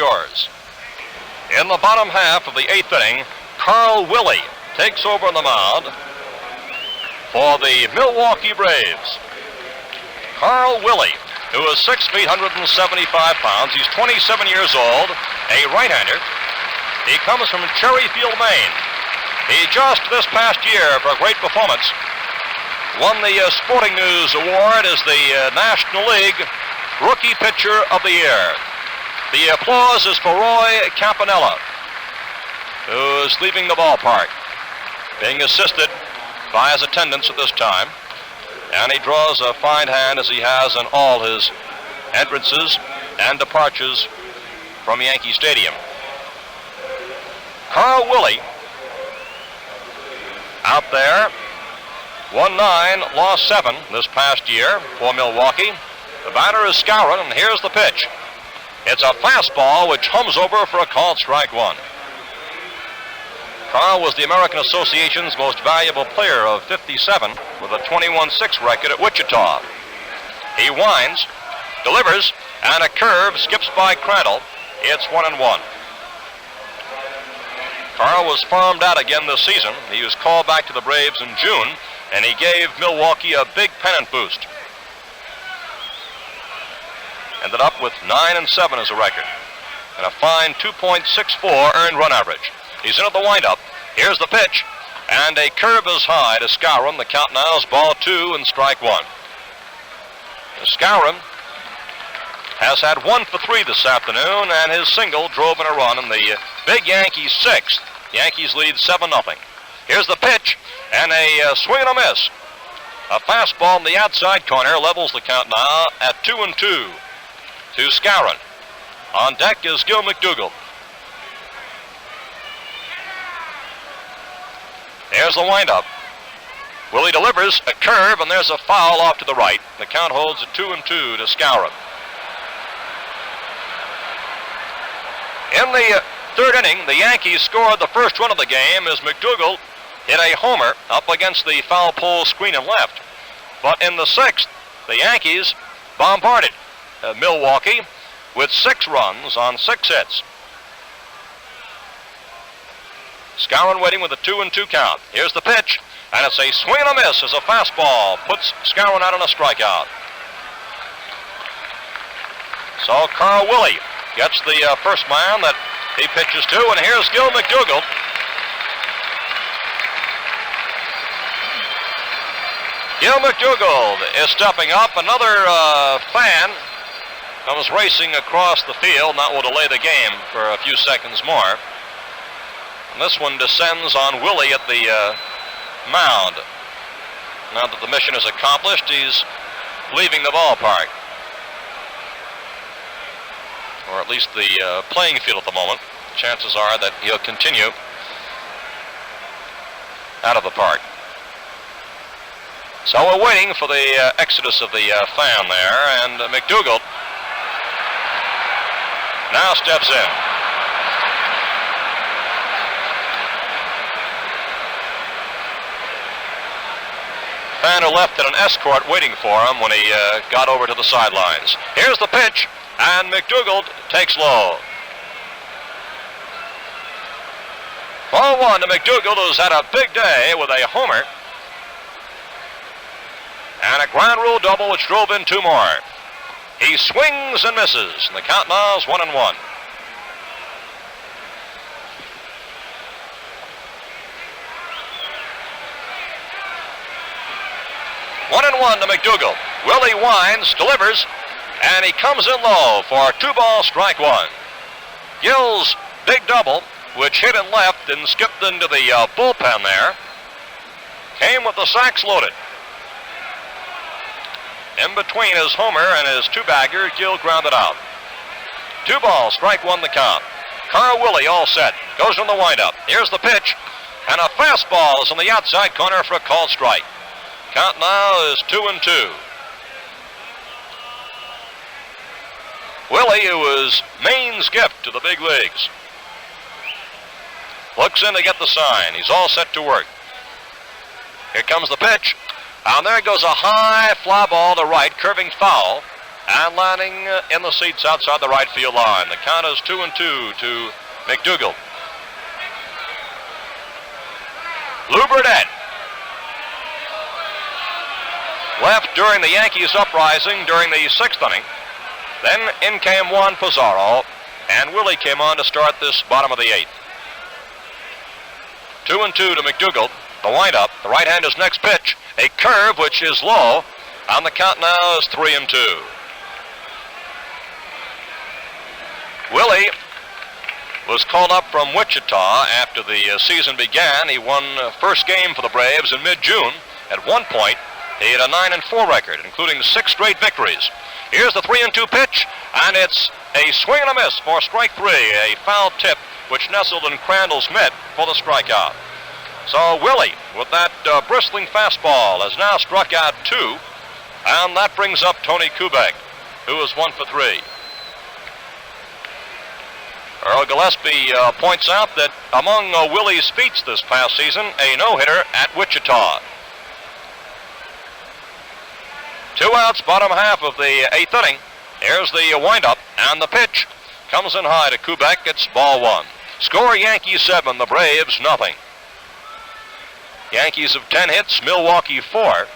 yours. In the bottom half of the 8th inning, Carl Willey takes over on the mound for the Milwaukee Braves. Carl Willey, who is 6 feet, 175 pounds. He's 27 years old, a right-hander. He comes from Cherryfield, Maine. He just this past year, for a great performance, won the Sporting News Award as the National League Rookie Pitcher of the Year. The applause is for Roy Campanella, who is leaving the ballpark, being assisted by his attendants at this time. And he draws a fine hand, as he has in all his entrances and departures from Yankee Stadium. Carl Willey out there, won 9, lost 7 this past year for Milwaukee. The batter is Skowron, and here's the pitch. It's a fastball which hums over for a called strike one. Carl was the American Association's most valuable player of 57 with a 21-6 record at Wichita. He winds, delivers, and a curve skips by Crandall. It's 1-1. Carl was farmed out again this season. He was called back to the Braves in June, and he gave Milwaukee a big pennant boost. Ended up with 9-7 as a record, and a fine 2.64 earned run average. He's in at the windup. Here's the pitch, and a curve is high to Skowron. The count now is ball 2 and strike 1. Skowron has had 1 for 3 this afternoon, and his single drove in a run in the big Yankees' 6th. Yankees lead 7-0. Here's the pitch, and a swing and a miss. A fastball in the outside corner levels the count now at 2-2 to Skowron. On deck is Gil McDougall. There's the windup. Willey delivers a curve, and there's a foul off to the right. The count holds at 2-2 to Skowron. In the 3rd inning, the Yankees scored the first run of the game as McDougall hit a homer up against the foul pole screen and left. But in the 6th, the Yankees bombarded Milwaukee with 6 runs on 6 hits. Skowron waiting with a 2-2 count. Here's the pitch, and it's a swing and a miss as a fastball puts Skowron out on a strikeout. So Carl Willey gets the first man that he pitches to, and here's Gil McDougall. Gil McDougall is stepping up. Another fan comes racing across the field. That will delay the game for a few seconds more. And this one descends on Willey at the mound. Now that the mission is accomplished, he's leaving the ballpark. Or at least the playing field at the moment. Chances are that he'll continue out of the park. So we're waiting for the exodus of the fan there, and McDougall now steps in. Fan who left had an escort waiting for him when he got over to the sidelines. Here's the pitch, and McDougall takes low. Ball 1 to McDougall, who's had a big day with a homer and a ground rule double which drove in 2 more. He swings and misses, and the count now is 1-1. 1-1 to McDougall. Willey winds, delivers, and he comes in low for 2 ball, strike 1. Gil's big double, which hit and left and skipped into the bullpen there, came with the sacks loaded. In between his homer and his 2-bagger, Gil grounded out. 2 balls, strike 1 the count. Carl Willey all set, goes from the windup. Here's the pitch, and a fastball is on the outside corner for a called strike. Count now is 2-2. Willey, who is Maine's gift to the big leagues, looks in to get the sign. He's all set to work. Here comes the pitch. And there goes a high fly ball to right, curving foul. and landing in the seats outside the right field line. The count is 2-2 to McDougald. Lou Burdett left during the Yankees uprising during the 6th inning. Then in came Juan Pizarro, and Willey came on to start this bottom of the 8th. 2-2 to McDougald. The windup, the right-hander's next pitch, a curve which is low, and the count now is 3-2. Willey was called up from Wichita after the season began. He won first game for the Braves in mid-June. At one point, he had a 9-4 record, including 6 straight victories. Here's the 3-2 pitch, and it's a swing and a miss for strike 3, a foul tip which nestled in Crandall's mitt for the strikeout. So Willey, with that bristling fastball, has now struck out 2, and that brings up Tony Kubek, who is 1 for 3. Earl Gillespie points out that among Willey's feats this past season, a no-hitter at Wichita. 2 outs, bottom half of the 8th inning. Here's the windup, and the pitch comes in high to Kubek. It's ball 1. Score Yankees 7, the Braves nothing. Yankees have 10 hits, Milwaukee 4.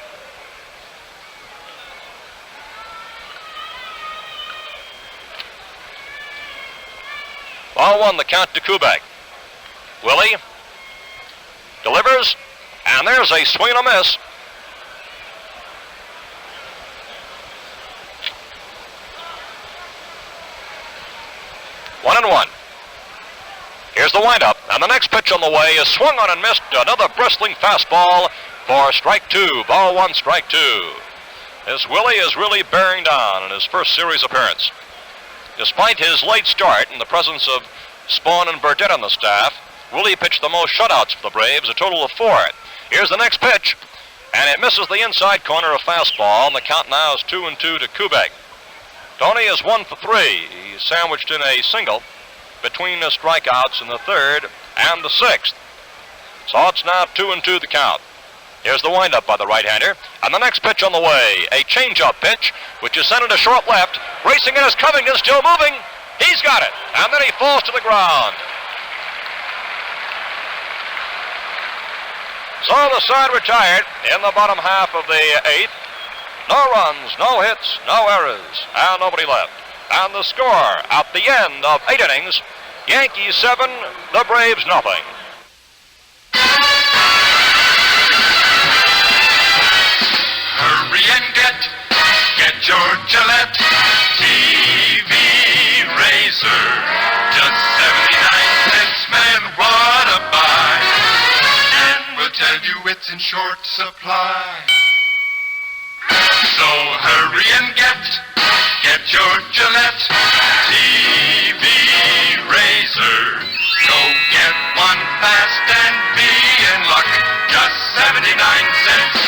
Ball 1, the count to Kubek. Willey delivers, and there's a swing and a miss. One and one. Here's the windup, and the next pitch on the way is swung on and missed. Another bristling fastball for strike 2. Ball 1, strike 2. This Willey is really bearing down in his first series appearance. Despite his late start in the presence of Spawn and Burdett on the staff, Willey pitched the most shutouts for the Braves, a total of 4. Here's the next pitch, and it misses the inside corner of fastball, and the count now is 2-2 to Kubek. Tony is 1 for 3. He's sandwiched in a single between the strikeouts in the 3rd and the 6th. So it's now 2-2 the count. Here's the windup by the right-hander, and the next pitch on the way, a change-up pitch, which is sent into short left. Racing in is Covington, still moving. He's got it, and then he falls to the ground. So the side retired in the bottom half of the 8th. No runs, no hits, no errors, and nobody left. And the score at the end of 8 innings, Yankees 7, the Braves nothing. Hurry and get your Gillette TV razor. Just 79 cents, man, what a buy. And we'll tell you it's in short supply. So hurry and get your Gillette TV razor. Go get one fast and be in luck. Just 79 cents.